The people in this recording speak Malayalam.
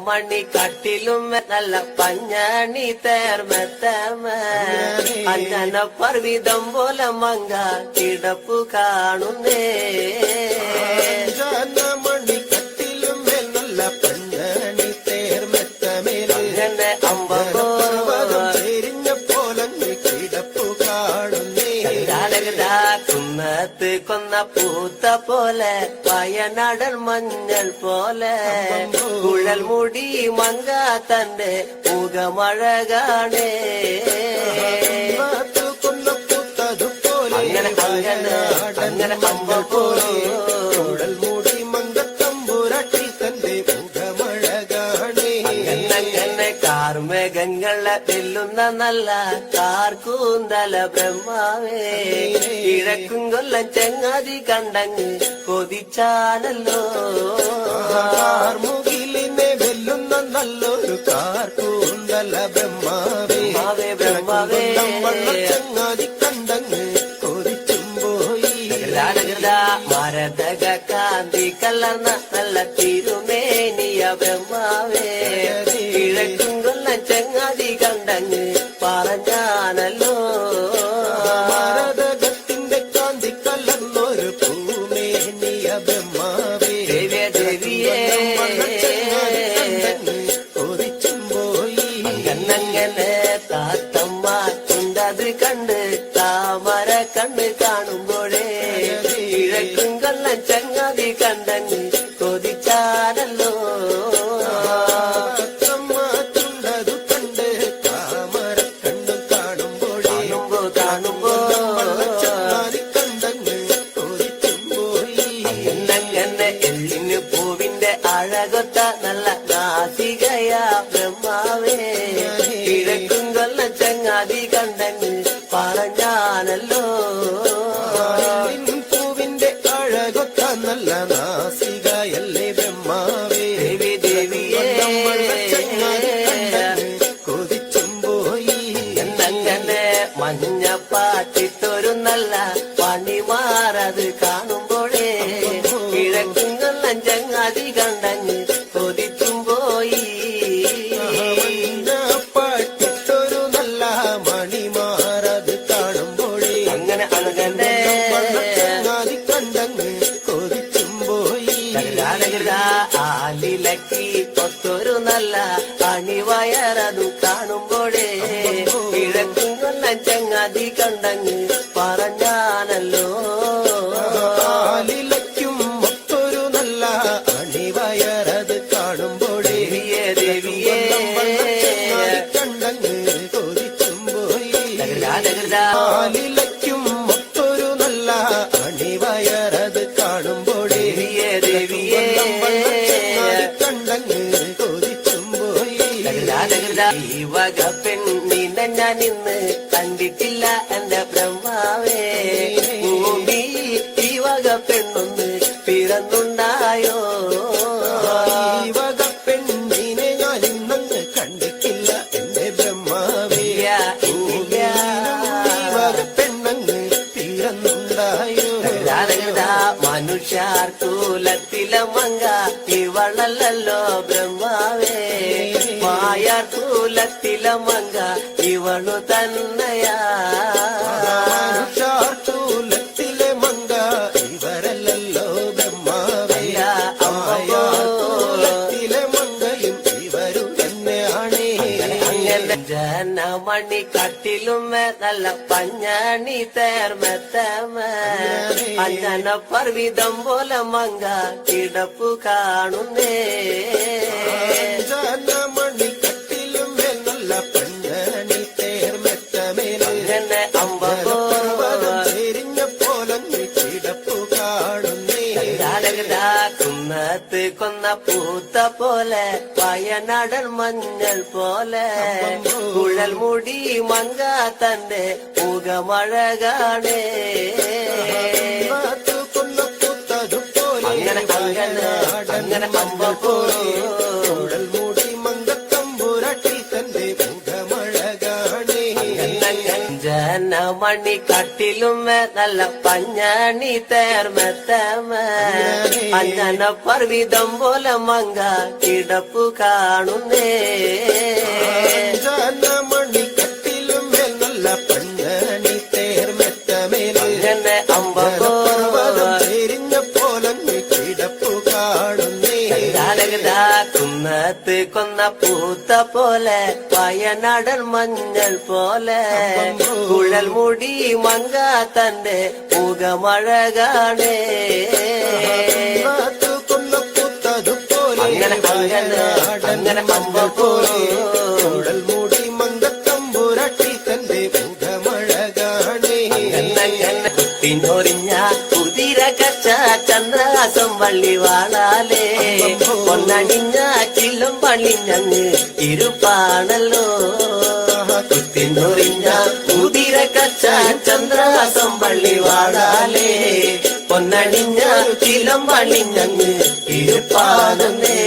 മണി കട്ടിലും നല്ല പഞ്ഞാണി തേർമത്തമ അഞ്ചന പർവിതം പോലെ മങ്ക കിടപ്പു കാണുന്നേ മണി കട്ടിലും നല്ല പഞ്ഞാണി തേർമത്തമേൽ അങ്ങനെ അമ്പരിഞ്ഞ പോലെ കിടപ്പു കാണുന്നേ കുന്നത്ത് കൊന്ന പൂത്ത പോലെ വയനാടൻ മഞ്ഞൾ പോലെ കുഴൽ മുടി മങ്ക തന്റെ മുഖമഴകാണേ കൊന്ന പൂത്തതുപോലെ അങ്ങനെ അമ്പ പോലെ കുഴൽ മൂടി മങ്കത്തമ്പുരട്ടി തന്റെ മുഖമഴകാണേ അങ്ങനെ കാർമേഘങ്ങളെ വെല്ലുന്ന നല്ല കാർക്കൂന്തല ബ്രഹ്മാവേ കിഴക്കും കൊല്ലം ചെങ്ങാതി കണ്ടങ്ങ് കൊതിച്ചാനല്ലോ മുകിലിനെ വെല്ലുന്ന നല്ലൊരു കാർക്കൂന്തല ബ്രഹ്മാവേ ബ്രഹ്മാവേ ചങ്ങാതി കണ്ടങ്ങ് കൊതിച്ചും പോയി മരതക കാന്തി കലർന്ന നല്ല തിരുമേനിയ ബ്രഹ്മാവേ കിഴക്കും കൊല്ലം ചെങ്ങാതി കണ്ടങ്ങ് പറഞ്ഞാനല്ലോ മരതകത്തിന്റെ കാന്തി കലർന്നൊരു പൂമേനിയ ബ്രഹ്മാവേ ദേവിയേ കൊതിച്ചും പോയി അങ്ങനെ താത്തമ്മ ഉണ്ടത് കണ്ട് താമര കണ്ണ് കാണുമ്പോഴേ കിഴക്കും കൊല്ലം ചങ്ങാതി കണ്ടങ്ങ് കൊതിച്ചാനല്ലോ ചുണ്ടതു കണ്ട് താമര കണ്ണും കാണുമ്പോഴേ കാണുമ്പോ ചങ്ങാതി കണ്ടങ്ങ് കൊതിച്ചും പോയി അങ്ങനെ എള്ളിന് പൂവിന്റെ അഴകൊത്ത നല്ല നാസികയാ ബ്രഹ്മാവേ കിഴക്കും കൊല്ലം ചങ്ങാതി കണ്ടങ്ങ് പറഞ്ഞാനല്ലോ പൂവിന്റെ അഴകൊത്ത നല്ല നാസികയല്ലേ ബ്രഹ്മാവേ ദേവിയേ ചങ്ങാതി കണ്ടങ്ങ് കൊതിച്ചും പോയി എന്നങ്ങനെ മഞ്ഞപ്പാട്ടിട്ടൊരു നല്ല പണിമാറത് കാണുമ്പോഴേ കിഴക്കും കൊല്ലം ചങ്ങാതി കണ്ടങ്ങ് കൊതിച്ചും പോയി പാട്ടിട്ടൊരു നല്ല മണിമാറത് കാണുമ്പോഴേ അങ്ങനെ അങ്ങനെ ചങ്ങാതി കണ്ടങ്ങ് കൊതിച്ചും പോയി ആലിലക്കി പൊത്തൊരു നല്ല അണിവയറതു കാണുമ്പോഴേ കിഴക്കും കൊല്ലം ചങ്ങാതി കണ്ടങ്ങ് പറഞ്ഞാനല്ലോ ആലിലയ്ക്കും മൊത്തൊരു നല്ല അണിവയറത് കാണുമ്പോഴേ ദേവിയേ കണ്ടങ്ങ് കൊതിച്ചും പോയി ദേവിയേ ആലിലയ്ക്കും മൊത്തൊരു നല്ല അണിവയറത് കാണുമ്പോഴേ ദേവിയേ കണ്ടങ്ങ് കൊതിച്ചും പോയി ഈ വക പെണ്ണിനെ ഞാൻ ഇന്ന് കണ്ടിട്ടില്ല എന്റെ ബ്രഹ്മാവേ ഭൂമി ഈ വക പെണ്ണൊന്ന് പിറന്നുണ്ടായോ ഈ വക പെണ്ണിനെ ഞാൻ ഇന്നങ്ങ് കണ്ടിട്ടില്ല എന്റെ ബ്രഹ്മാവേ പെണ്ണങ്ങ് തീരന്നുണ്ടായോ മനുഷ്യർ കൂലത്തിലെ മങ്ക ഇവളല്ലോ ബ്രഹ്മാവേ മായാർ കൂലത്തിലെ മങ്ക ഇവളു തന്നെയാ മനുഷ്യർത്തൂലത്തിലെ മങ്ക ഇവരല്ലോ ബ്രഹ്മാവേ മായാത്തൂലത്തിലെ മങ്കയും ഇവരു തന്നെയാണേ ജനമണി കട്ടിലും നല്ല പഞ്ഞാണി തേർമത്തമ അഞ്ചന പർവിതം പോലെ മങ്ക കിടപ്പു കാണുന്നേ ജനമണി കട്ടിലും നല്ല പഞ്ഞാണി തേർമെത്തമേലെ ചെരിഞ്ഞ പോലങ്ങ് കിടപ്പു കാണുന്നേ കുന്നത്ത് കൊന്ന പൂത്ത പോലെ വയനാടൻ മഞ്ഞൾ പോലെ കുഴൽ മുടി മങ്ക തന്റെ മുഖമഴകാണേ കൊന്ന പൂത്തതുപോലെ അങ്ങനെ അങ്ങനെ അമ്പ പോലെ കുഴൽ മൂടി മങ്കത്തമ്പുരട്ടി തന്റെ മുഖമഴകാണേ ജനമ മണി കട്ടിലുമേ നല്ല പഞ്ഞണി തേർമെത്തമേ അഞ്ജന പർവിതം പോലെ മങ്ക കിടപ്പു കാണുന്നേ മണി കട്ടിലും മേൽ നല്ല പഞ്ഞണി തേർമെത്തമേൽ അങ്ങനെ അമ്പോ തിരിഞ്ഞ പോലങ്ങ് കിടപ്പു കാണുന്നേ കുന്നത്ത് കൊന്ന പൂത്ത പോലെ വയനാടൻ മഞ്ഞൾ പോലെ കുഴൽ മുടി മങ്ക തന്റെ മുഖമഴകാണേ അങ്ങനെ അങ്ങനെ അമ്പോ കുഴൽ മൂടി മങ്കത്തമ്പുരട്ടി തന്റെ മുഖമഴകാണേ കുത്തിനൊറിഞ്ഞ കുതിര കച്ച ചന്ദ്രാസം വള്ളി വാളാലേ പൊന്നണിഞ്ഞ ചില്ലും പള്ളിഞ്ഞങ്ങ് ഇരുപ്പാണല്ലോ കുത്തിനൊറിഞ്ഞ കുതിര കച്ച ചന്ദ്രാസം വള്ളി വാളാലേ പൊന്നണിഞ്ഞ ചില്ലും പള്ളിഞ്ഞങ്ങ് ഇരുപ്പാണെന്നേ